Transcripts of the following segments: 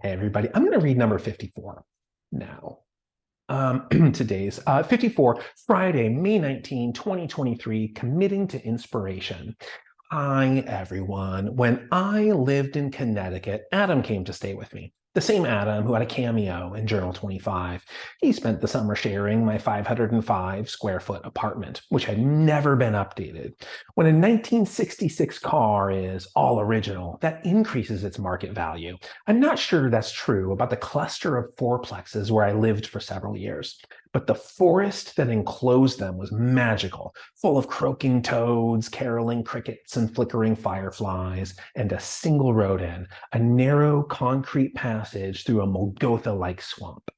Hey, everybody. I'm going to read number 54 now. Today's 54, Friday, May 19, 2023, committing to inspiration. Hi, everyone. When I lived in Connecticut, Adam came to stay with me. The same Adam who had a cameo in Journal 25. He spent the summer sharing my 505 square foot apartment, which had never been updated. When a 1966 car is all original, that increases its market value. I'm not sure that's true about the cluster of fourplexes where I lived for several years, but the forest that enclosed them was magical, full of croaking toads, caroling crickets, and flickering fireflies, and a single road in, a narrow concrete passage through a Molgotha-like swamp.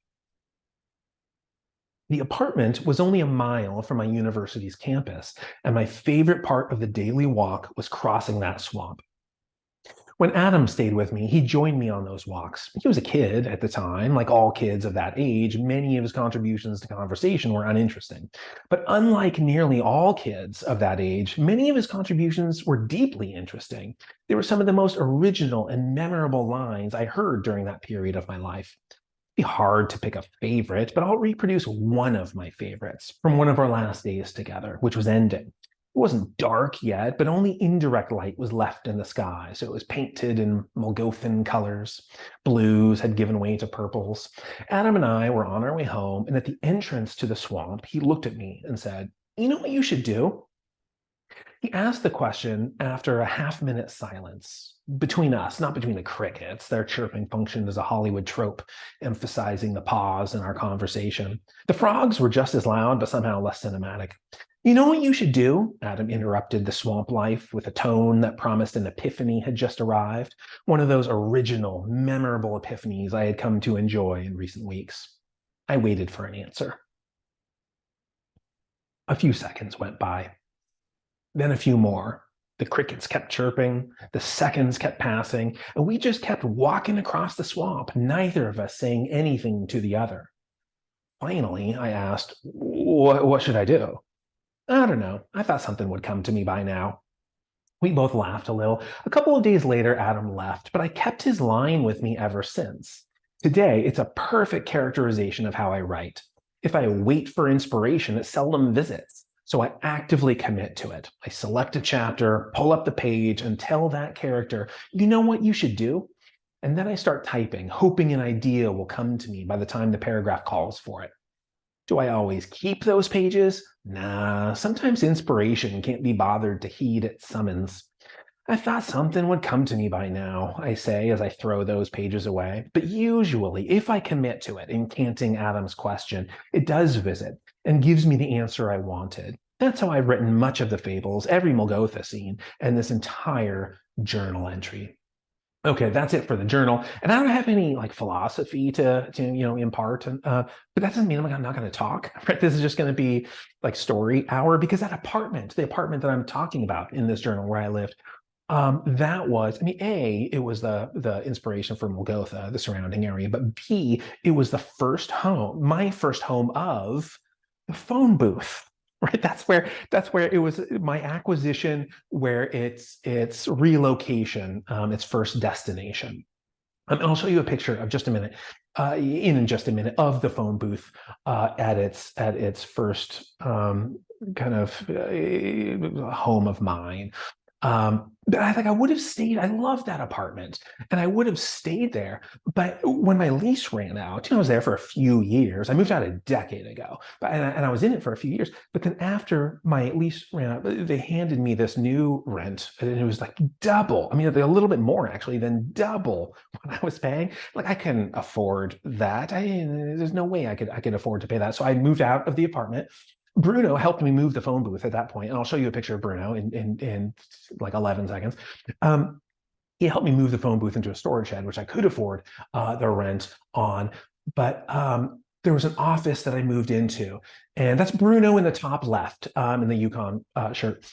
The apartment was only a mile from my university's campus, and my favorite part of the daily walk was crossing that swamp. When Adam stayed with me, he joined me on those walks. He was a kid at the time. Like all kids of that age, many of his contributions to conversation were uninteresting. But unlike nearly all kids of that age, many of his contributions were deeply interesting. They were some of the most original and memorable lines I heard during that period of my life. It'd be hard to pick a favorite, but I'll reproduce one of my favorites from one of our last days together, which was ending. It wasn't dark yet, but only indirect light was left in the sky, so it was painted in Molgothan colors. Blues had given way to purples. Adam and I were on our way home, and at the entrance to the swamp, he looked at me and said, "You know what you should do?" He asked the question after a half-minute silence between us, not between the crickets. Their chirping functioned as a Hollywood trope, emphasizing the pause in our conversation. The frogs were just as loud, but somehow less cinematic. "You know what you should do?" Adam interrupted the swamp life with a tone that promised an epiphany had just arrived, one of those original, memorable epiphanies I had come to enjoy in recent weeks. I waited for an answer. A few seconds went by, then a few more. The crickets kept chirping, the seconds kept passing, and we just kept walking across the swamp, neither of us saying anything to the other. Finally, I asked, what should I do?" "I don't know. I thought something would come to me by now." We both laughed a little. A couple of days later, Adam left, but I kept his line with me ever since. Today, it's a perfect characterization of how I write. If I wait for inspiration, it seldom visits. So I actively commit to it. I select a chapter, pull up the page, and tell that character, "You know what you should do?" And then I start typing, hoping an idea will come to me by the time the paragraph calls for it. Do I always keep those pages? Nah, sometimes inspiration can't be bothered to heed its summons. "I thought something would come to me by now," I say as I throw those pages away. But usually, if I commit to it, incanting Adam's question, it does visit and gives me the answer I wanted. That's how I've written much of the fables, every Molgotha scene, and this entire journal entry. Okay, that's it for the journal. And I don't have any like philosophy to impart. But that doesn't mean I'm not going to talk. Right? This is just going to be like story hour because that apartment, the apartment that I'm talking about in this journal where I lived, that was, I mean, A, it was the inspiration for Molgotha, the surrounding area, but B, it was the first home, my first home of the phone booth. Right, that's where it was my acquisition, where its relocation, its first destination. And I'll show you a picture of just a minute, in just a minute, of the phone booth at its first kind of home of mine. But I think I would have stayed. I love that apartment, and I would have stayed there. But when my lease ran out, I was there for a few years. I moved out a decade ago, and I was in it for a few years. But then after my lease ran out, they handed me this new rent, and it was like double. I mean, a little bit more actually than double what I was paying. Like I couldn't afford that. There's no way I could afford to pay that. So I moved out of the apartment. Bruno helped me move the phone booth at that point, and I'll show you a picture of Bruno in like 11 seconds. He helped me move the phone booth into a storage shed, which I could afford the rent on. But there was an office that I moved into, and that's Bruno in the top left in the Yukon shirt.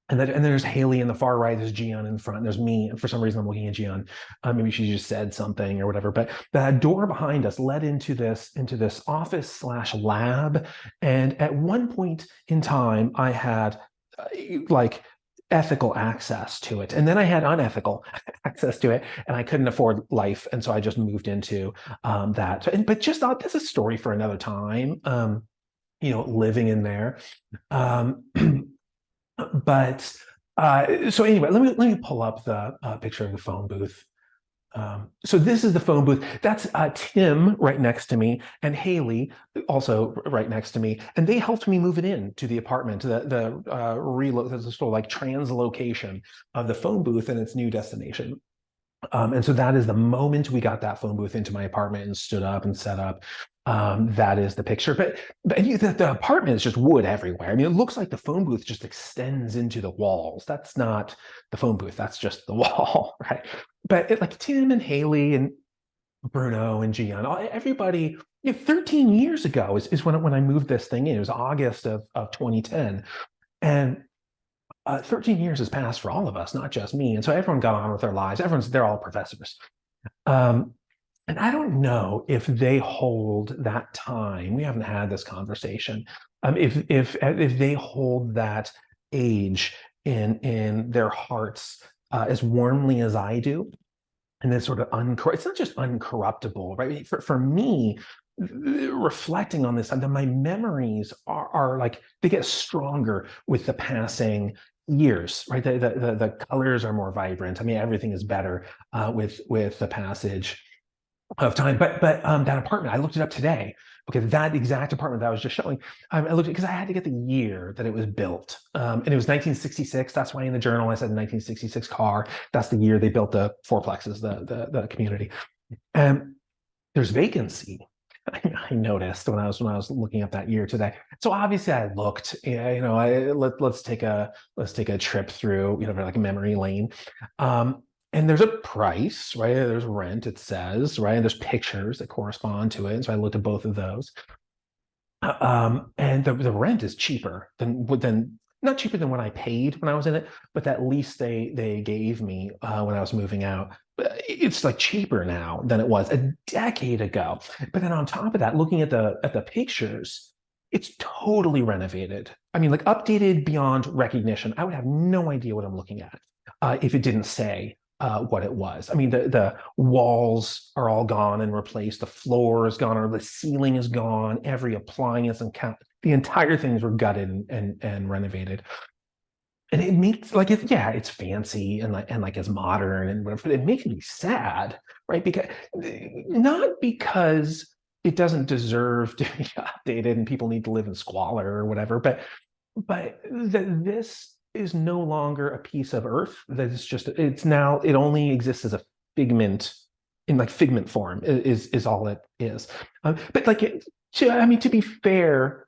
And then there's Haley in the far right. There's Gian in the front. And there's me. And for some reason, I'm looking at Gian. Maybe she just said something or whatever. But the door behind us led into this office slash lab. And at one point in time, I had like ethical access to it. And then I had unethical access to it, and I couldn't afford life. And so I just moved into that. But just thought this is a story for another time, living in there. Um, but so anyway, let me pull up the picture of the phone booth. So this is the phone booth. That's Tim right next to me, and Haley also right next to me, and they helped me move it in to the apartment. The sort of like translocation of the phone booth and its new destination. And so that is the moment we got that phone booth into my apartment and stood up and set up. That is the picture. But the apartment is just wood everywhere. I mean, it looks like the phone booth just extends into the walls. That's not the phone booth. That's just the wall, right? But like Tim and Haley and Bruno and Gian, everybody, 13 years ago is when I moved this thing in. It was August of 2010. And 13 years has passed for all of us, not just me. And so everyone got on with their lives. They're all professors. Um, and I don't know if they hold that time. We haven't had this conversation. If they hold that age in their hearts as warmly as I do, and then sort of it's not just uncorruptible, right? For me, reflecting on this, then my memories are like they get stronger with the passing years, right? The colors are more vibrant. I mean, everything is better with the passage of time. But that apartment, I looked it up today. Okay, that exact apartment that I was just showing, I looked at because I had to get the year that it was built, and it was 1966. That's why in the journal I said 1966 car. That's the year they built the fourplexes, the community. And there's vacancy. I noticed when I was looking up that year today. So obviously I looked. Let's take a trip through like memory lane. And there's a price, right? There's rent, it says, right? And there's pictures that correspond to it. And so I looked at both of those. And the rent is cheaper than not cheaper than what I paid when I was in it, but that lease they gave me when I was moving out. It's like cheaper now than it was a decade ago. But then on top of that, looking at the pictures, it's totally renovated. I mean, like updated beyond recognition. I would have no idea what I'm looking at if it didn't say what it was. I mean, the walls are all gone and replaced. The floor is gone, or the ceiling is gone. Every appliance and the entire things were gutted and renovated. And it makes like it's fancy and like it's modern and whatever. But it makes me sad, right? Because not because it doesn't deserve to be updated and people need to live in squalor or whatever, but this is no longer a piece of earth. That it only exists as a figment in like figment form is all it is. But like to be fair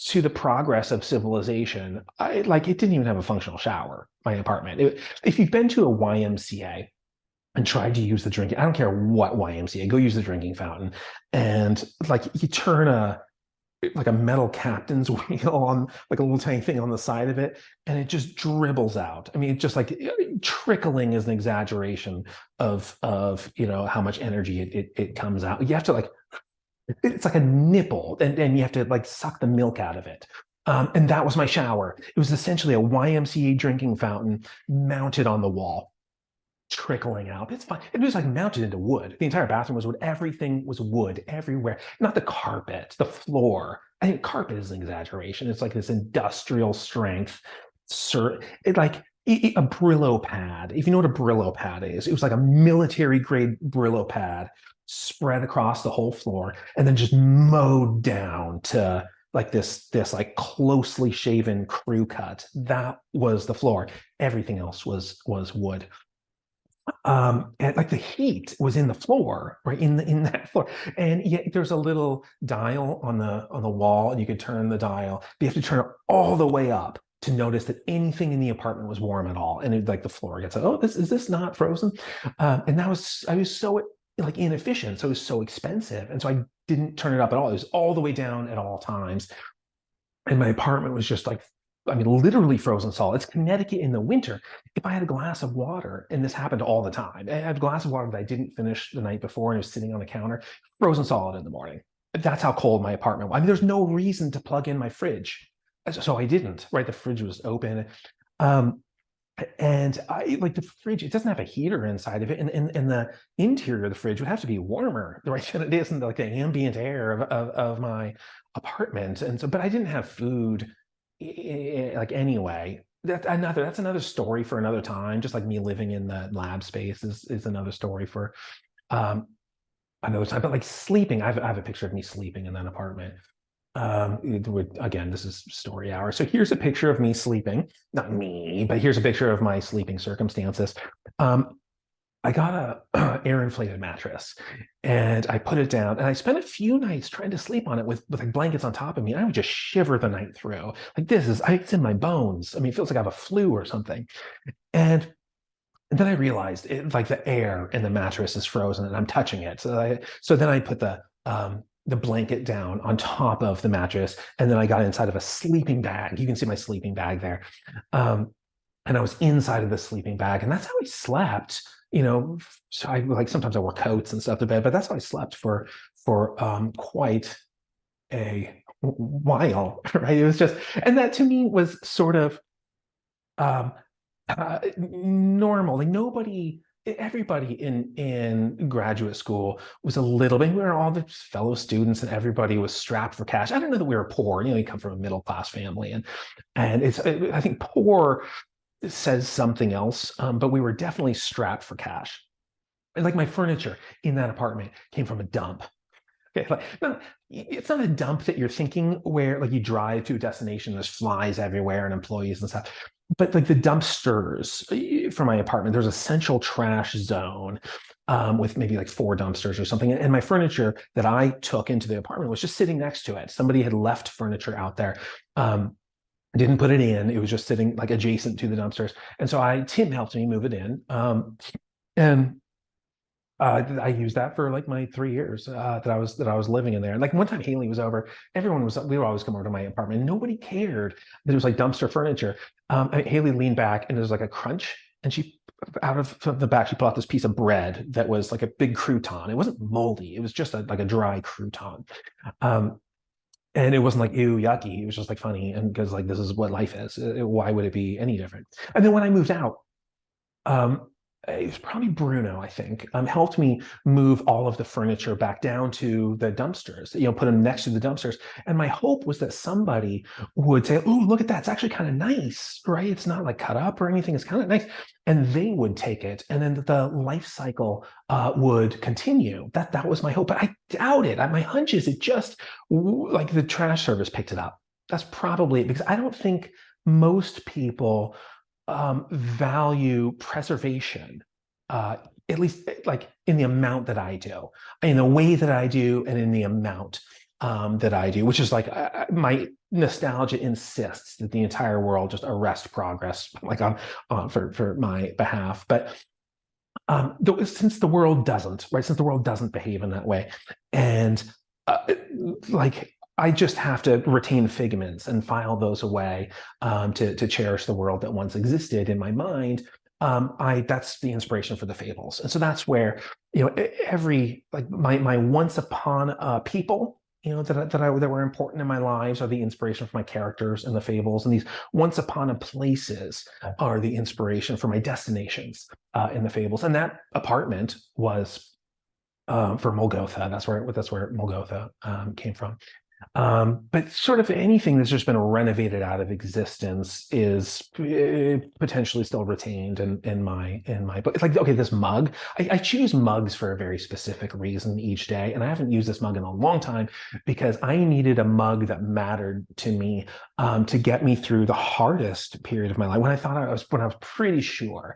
to the progress of civilization, it didn't even have a functional shower, my apartment. If you've been to a YMCA and tried to use the drinking, I don't care what YMCA, go use the drinking fountain. And like you turn a metal captain's wheel on like a little tiny thing on the side of it, and it just dribbles out. I mean, it's just like trickling is an exaggeration of how much energy it comes out. You have to it's like a nipple, and you have to like suck the milk out of it. And that was my shower. It was essentially a YMCA drinking fountain mounted on the wall, trickling out. It's fine. It was like mounted into wood. The entire bathroom was wood. Everything was wood everywhere. Not the carpet, the floor. I think carpet is an exaggeration. It's like this industrial strength. A Brillo pad. If you know what a Brillo pad is, it was like a military grade Brillo pad spread across the whole floor and then just mowed down to like this like closely shaven crew cut. That was the floor. Everything else was wood. And like the heat was in the floor, right in that floor, and yet there's a little dial on the wall, and you can turn the dial. But you have to turn it all the way up to notice that anything in the apartment was warm at all. And like the floor gets, oh, is this not frozen? And I was so like inefficient, so it was so expensive, and so I didn't turn it up at all. It was all the way down at all times, and my apartment was just like, I mean, literally frozen solid. It's Connecticut in the winter. If I had a glass of water, and this happened all the time, I had a glass of water that I didn't finish the night before and it was sitting on the counter, frozen solid in the morning. That's how cold my apartment was. I mean, there's no reason to plug in my fridge. So I didn't, right? The fridge was open. And I like the fridge, it doesn't have a heater inside of it. And the interior of the fridge would have to be warmer, right? Than it is in like the ambient air of my apartment. And so, but I didn't have food like anyway. That's another story for another time. Just like me living in the lab space is another story for um another time. But like sleeping, I have a picture of me sleeping in that apartment. It would, again, this is story hour. So here's a picture of me sleeping, not me, but here's a picture of my sleeping circumstances. Um, I got a air inflated mattress and I put it down and I spent a few nights trying to sleep on it with like blankets on top of me. And I would just shiver the night through. Like it's in my bones. I mean, it feels like I have a flu or something. And then I realized like the air in the mattress is frozen and I'm touching it. So then I put the blanket down on top of the mattress, and then I got inside of a sleeping bag. You can see my sleeping bag there. Um, and I was inside of the sleeping bag, and that's how I slept. So I like sometimes I wore coats and stuff to bed, but that's how I slept for quite a while, right? It was just, and that to me was sort of um, normal. Like everybody in graduate school was a little bit. We were all the fellow students, and everybody was strapped for cash. I don't know that we were poor. You come from a middle class family, and I think poor says something else, but we were definitely strapped for cash. And like my furniture in that apartment came from a dump. Okay, like it's not a dump that you're thinking where like you drive to a destination, there's flies everywhere and employees and stuff. But like the dumpsters for my apartment, there's a central trash zone with maybe like 4 dumpsters or something. And my furniture that I took into the apartment was just sitting next to it. Somebody had left furniture out there. Didn't put it in. It was just sitting like adjacent to the dumpsters. And so Tim helped me move it in. And I used that for like my 3 years that I was living in there. And like one time Haley was over, we would always come over to my apartment. And nobody cared that it was like dumpster furniture. Haley leaned back and there was like a crunch, and she out of the back she pulled out this piece of bread that was like a big crouton. It wasn't moldy. It was just like a dry crouton. Um, and it wasn't like ew yucky. It was just like funny, and because like this is what life is. Why would it be any different? And then when I moved out, um, it was probably Bruno, I think, helped me move all of the furniture back down to the dumpsters, put them next to the dumpsters. And my hope was that somebody would say, oh, look at that. It's actually kind of nice, right? It's not like cut up or anything. It's kind of nice. And they would take it. And then the life cycle would continue. That was my hope. But I doubt it. My hunch is it just like the trash service picked it up. That's probably it, because I don't think most people value preservation, at least like in the amount that I do, in the way that I do, and in the amount that I do, which is like my nostalgia insists that the entire world just arrest progress, like for my behalf. But since the world doesn't, right? Since the world doesn't behave in that way, and like I just have to retain figments and file those away to cherish the world that once existed in my mind. That's the inspiration for the fables, and so that's where every like my once upon a people that were important in my lives are the inspiration for my characters in the fables, and these once upon a places are the inspiration for my destinations in the fables. And that apartment was for Molgotha. That's where Molgotha came from. But sort of anything that's just been renovated out of existence is potentially still retained in my book. It's like, okay, this mug, I choose mugs for a very specific reason each day. And I haven't used this mug in a long time because I needed a mug that mattered to me to get me through the hardest period of my life. When I was pretty sure.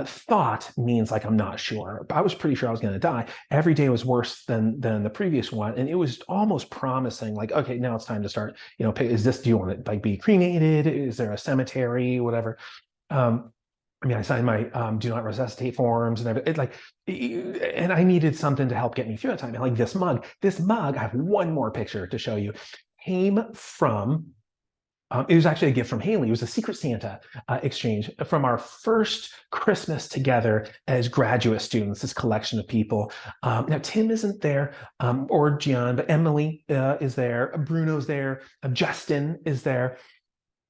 Thought means like I'm not sure. I was pretty sure I was going to die. Every day was worse than the previous one. And it was almost promising, like, okay, now it's time to start, do you want to like be cremated? Is there a cemetery, whatever? I signed my do not resuscitate forms and everything. And I needed something to help get me through that time. And like this mug, I have one more picture to show you, came from it was actually a gift from Haley. It was a Secret Santa exchange from our first Christmas together as graduate students, this collection of people. Now, Tim isn't there, or Gian, but Emily is there. Bruno's there. Justin is there.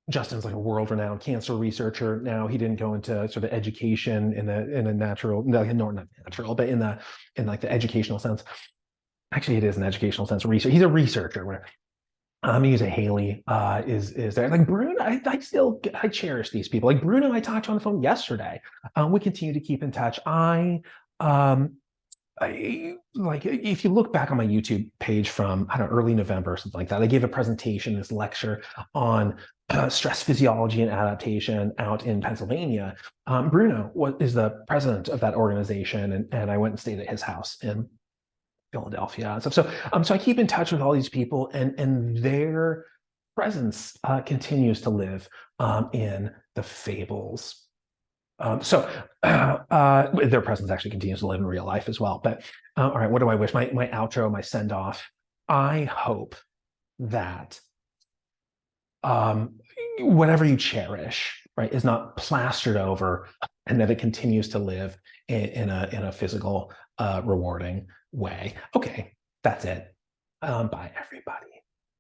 Justin's like a world-renowned cancer researcher now. He didn't go into sort of education in a natural, no, not natural, but in like the educational sense. Actually, it is an educational sense. Research. He's a researcher. He's a Haley is there. Like Bruno, I cherish these people. Like Bruno, I talked to on the phone yesterday. We continue to keep in touch. I like if you look back on my YouTube page from I don't know early November or something like that. I gave a presentation, this lecture on stress physiology and adaptation out in Pennsylvania. Bruno is the president of that organization, and I went and stayed at his house in Philadelphia and stuff. So I keep in touch with all these people, and their presence continues to live in the fables. Their presence actually continues to live in real life as well. But all right, what do I wish? My outro, my send off. I hope that whatever you cherish, right, is not plastered over, and that it continues to live in a physical, rewarding way. Okay, that's it. Bye, everybody.